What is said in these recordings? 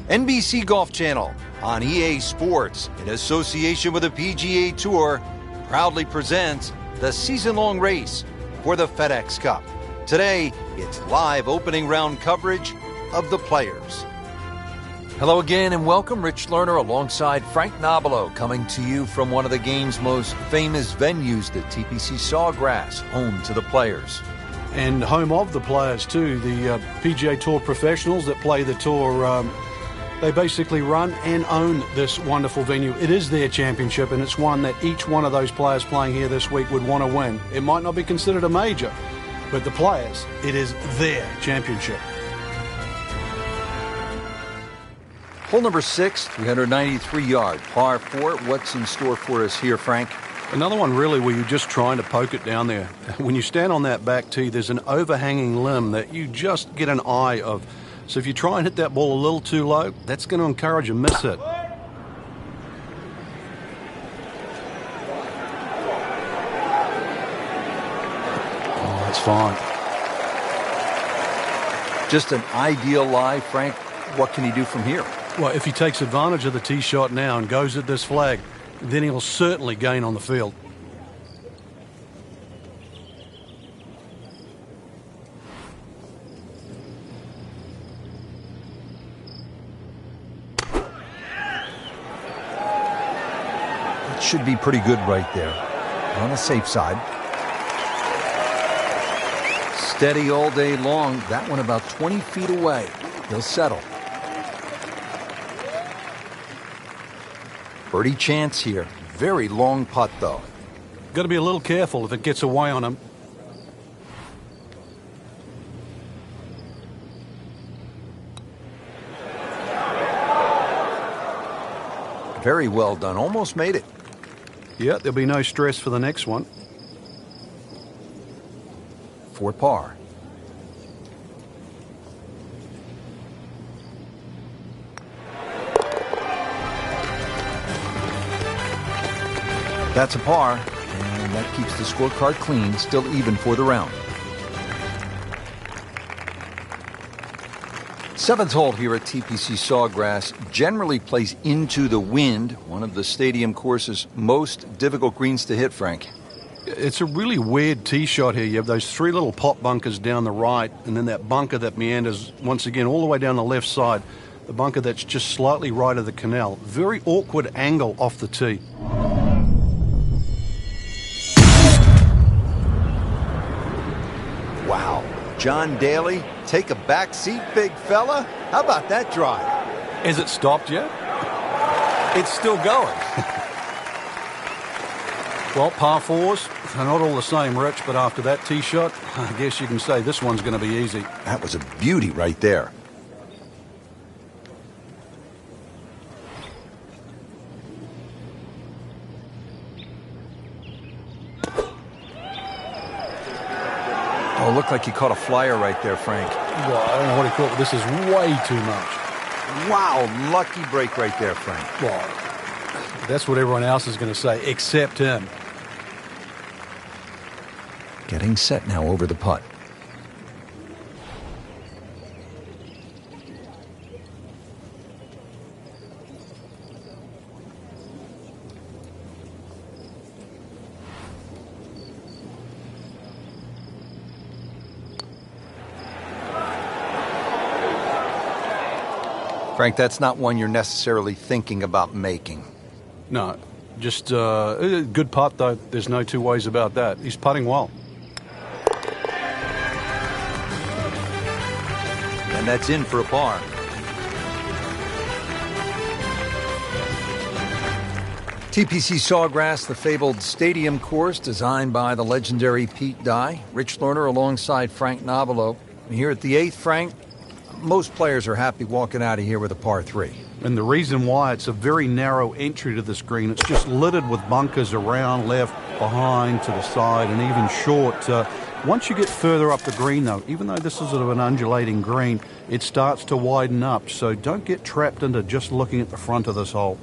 NBC Golf Channel on EA Sports, in association with the PGA Tour, proudly presents the season-long race for the FedEx Cup. Today, it's live opening round coverage of the Players. Hello again and welcome. Rich Lerner alongside Frank Nobilo, coming to you from one of the game's most famous venues, the TPC Sawgrass, home to the Players. And home of the Players too. The PGA Tour professionals that play the tour, they basically run and own this wonderful venue. It is their championship, and it's one that each one of those players playing here this week would want to win. It might not be considered a major, but the Players, it is their championship. Hole number 6, 393-yard, par 4. What's in store for us here, Frank? Another one really where you're just trying to poke it down there. When you stand on that back tee, there's an overhanging limb that you just get an eye of. So if you try and hit that ball a little too low, that's going to encourage a miss hit. Oh, that's fine. Just an ideal lie, Frank. What can he do from here? Well, if he takes advantage of the tee shot now and goes at this flag, then he'll certainly gain on the field. It should be pretty good right there. On the safe side. Steady all day long. That one about 20 feet away. He'll settle. Birdie chance here. Very long putt, though. Got to be a little careful if it gets away on him. Very well done. Almost made it. Yeah, there'll be no stress for the next one. For par. That's a par, and that keeps the scorecard clean, still even for the round. 7th hole here at TPC Sawgrass generally plays into the wind, one of the stadium course's most difficult greens to hit, Frank. It's a really weird tee shot here. You have those 3 little pot bunkers down the right, and then that bunker that meanders once again all the way down the left side. The bunker that's just slightly right of the canal. Very awkward angle off the tee. Wow. John Daly, take a back seat, big fella. How about that drive? Has it stopped yet? It's still going. Well, par 4s, they're not all the same, Rich, but after that tee shot, I guess you can say this one's going to be easy. That was a beauty right there. Oh, looked like he caught a flyer right there, Frank. Well, I don't know what he caught, but this is way too much. Wow, lucky break right there, Frank. Well, that's what everyone else is going to say, except him. Getting set now over the putt. Frank, that's not one you're necessarily thinking about making. No, just a good putt, though. There's no two ways about that. He's putting well. And that's in for a par. TPC Sawgrass, the fabled stadium course designed by the legendary Pete Dye. Rich Lerner alongside Frank Nobilo. Here at the 8th, Frank, most players are happy walking out of here with a par 3. And the reason why, it's a very narrow entry to this green. It's just littered with bunkers around, left, behind, to the side, and even short. Once you get further up the green, though, even though this is sort of an undulating green, it starts to widen up. So don't get trapped into just looking at the front of this hole.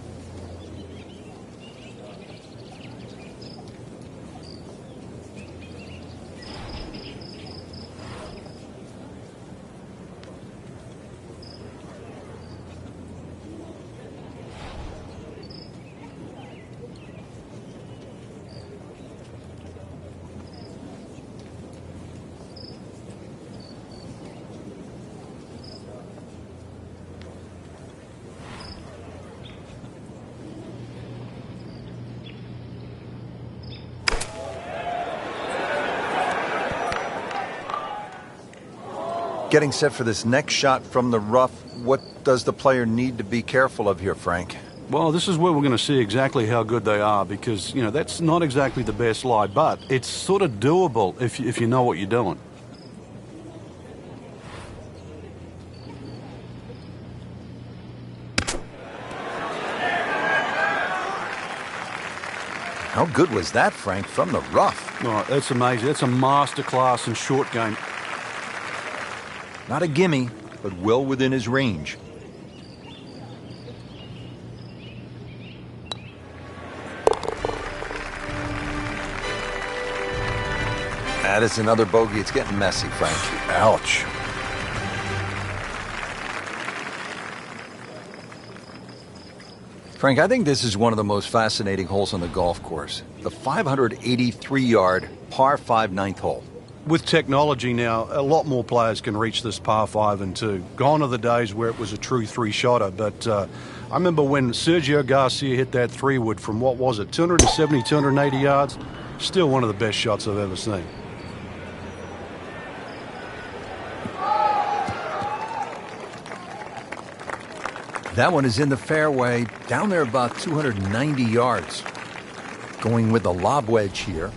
Getting set for this next shot from the rough, what does the player need to be careful of here, Frank? Well, this is where we're going to see exactly how good they are because, that's not exactly the best lie, but it's sort of doable if you know what you're doing. How good was that, Frank, from the rough? Oh, that's amazing. That's a masterclass in short game. Not a gimme, but well within his range. That is another bogey. It's getting messy, Frank. Ouch. Frank, I think this is one of the most fascinating holes on the golf course. The 583-yard par 5 ninth hole. With technology now, a lot more players can reach this par 5 and 2. Gone are the days where it was a true three-shotter, but I remember when Sergio Garcia hit that 3-wood from, 270, 280 yards? Still one of the best shots I've ever seen. That one is in the fairway, down there about 290 yards. Going with the lob wedge here.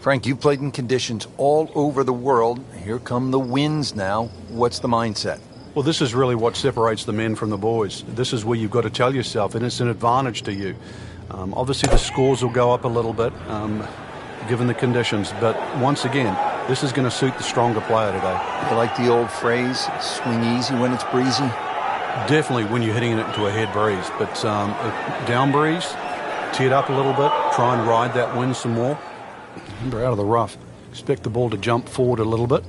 Frank, you've played in conditions all over the world. Here come the winds now. What's the mindset? Well, this is really what separates the men from the boys. This is where you've got to tell yourself, and it's an advantage to you. Obviously, the scores will go up a little bit, given the conditions. But once again, this is going to suit the stronger player today. You like the old phrase, swing easy when it's breezy? Definitely when you're hitting it into a head breeze. But down breeze, tee it up a little bit, try and ride that wind some more. Remember, out of the rough, expect the ball to jump forward a little bit.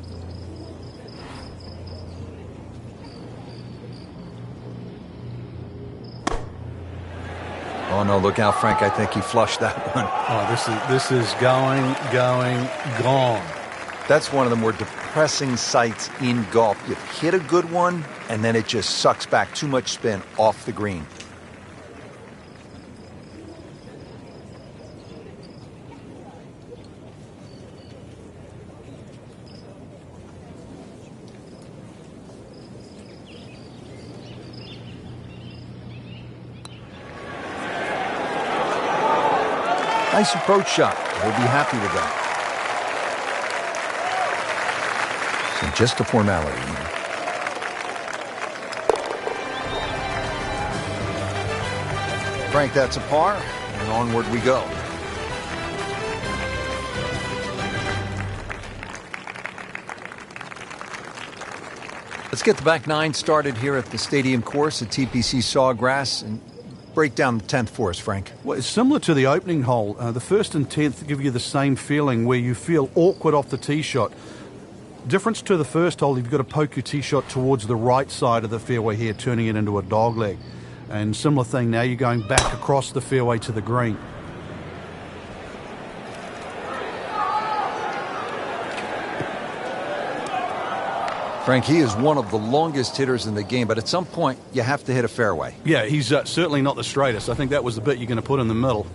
Oh no, look out, Frank. I think he flushed that one. Oh, this is going, gone. That's one of the more depressing sights in golf. You hit a good one, and then it just sucks back too much spin off the green. Nice approach shot. We'll be happy with that. So just a formality. Frank, that's a par, and onward we go. Let's get the back nine started here at the stadium course at TPC Sawgrass and break down the 10th for us, Frank. Well, it's similar to the opening hole. The first and 10th give you the same feeling where you feel awkward off the tee shot. Difference to the first hole, you've got to poke your tee shot towards the right side of the fairway here, turning it into a dog leg. And similar thing, now you're going back across the fairway to the green. Frank, he is one of the longest hitters in the game, but at some point, you have to hit a fairway. Yeah, he's certainly not the straightest. I think that was the bit you're going to put in the middle.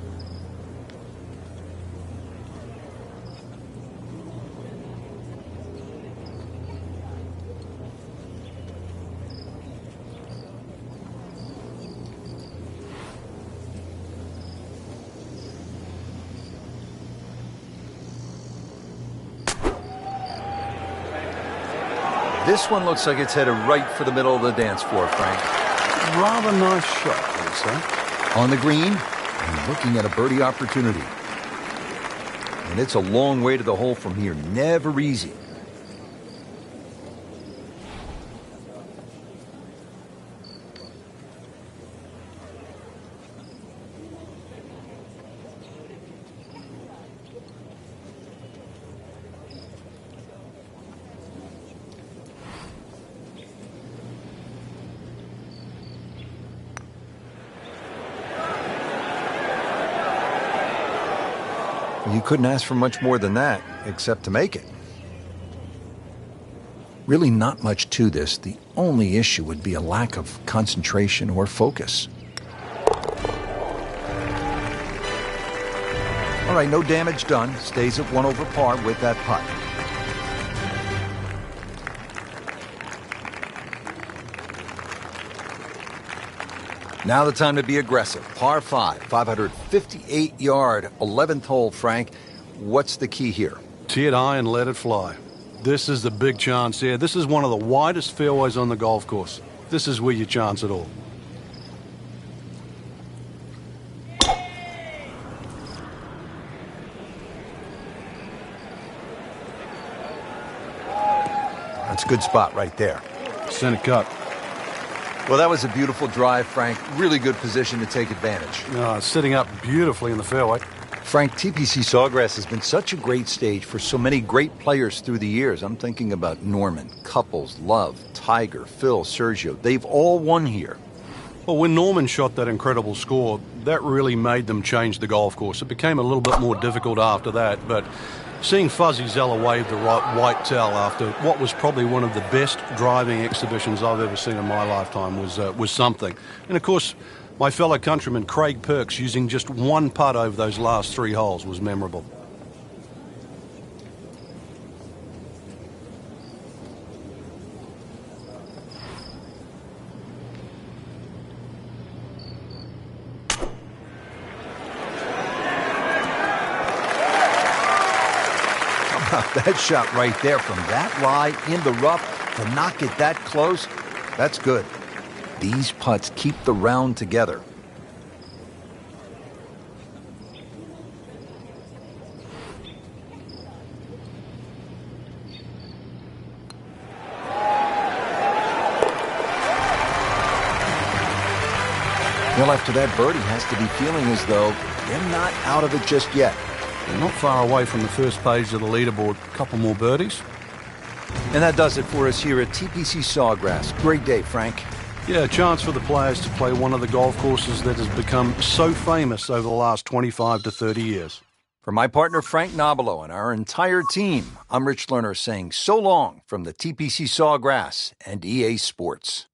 This one looks like it's headed right for the middle of the dance floor, Frank. Rather nice shot, I would say. On the green, and looking at a birdie opportunity. And it's a long way to the hole from here. Never easy. You couldn't ask for much more than that, except to make it. Really not much to this. The only issue would be a lack of concentration or focus. All right, no damage done. Stays at 1 over par with that putt. Now the time to be aggressive. Par 5, 558-yard, 11th hole, Frank. What's the key here? Tee it high and let it fly. This is the big chance here. This is one of the widest fairways on the golf course. This is where you chance it all. That's a good spot right there. Center cut. Well, that was a beautiful drive, Frank. Really good position to take advantage. Sitting up beautifully in the fairway. Frank, TPC Sawgrass has been such a great stage for so many great players through the years. I'm thinking about Norman, Couples, Love, Tiger, Phil, Sergio. They've all won here. Well, when Norman shot that incredible score, that really made them change the golf course. It became a little bit more difficult after that, but seeing Fuzzy Zeller wave the white towel after what was probably one of the best driving exhibitions I've ever seen in my lifetime was something. And, of course, my fellow countryman Craig Perks using just one putt over those last 3 holes was memorable. That shot right there from that lie in the rough to not get that close, that's good. These putts keep the round together. Well, after that birdie, has to be feeling as though they're not out of it just yet. They're not far away from the first page of the leaderboard. A couple more birdies. And that does it for us here at TPC Sawgrass. Great day, Frank. Yeah, a chance for the players to play one of the golf courses that has become so famous over the last 25 to 30 years. For my partner Frank Nobilo and our entire team, I'm Rich Lerner saying so long from the TPC Sawgrass and EA Sports.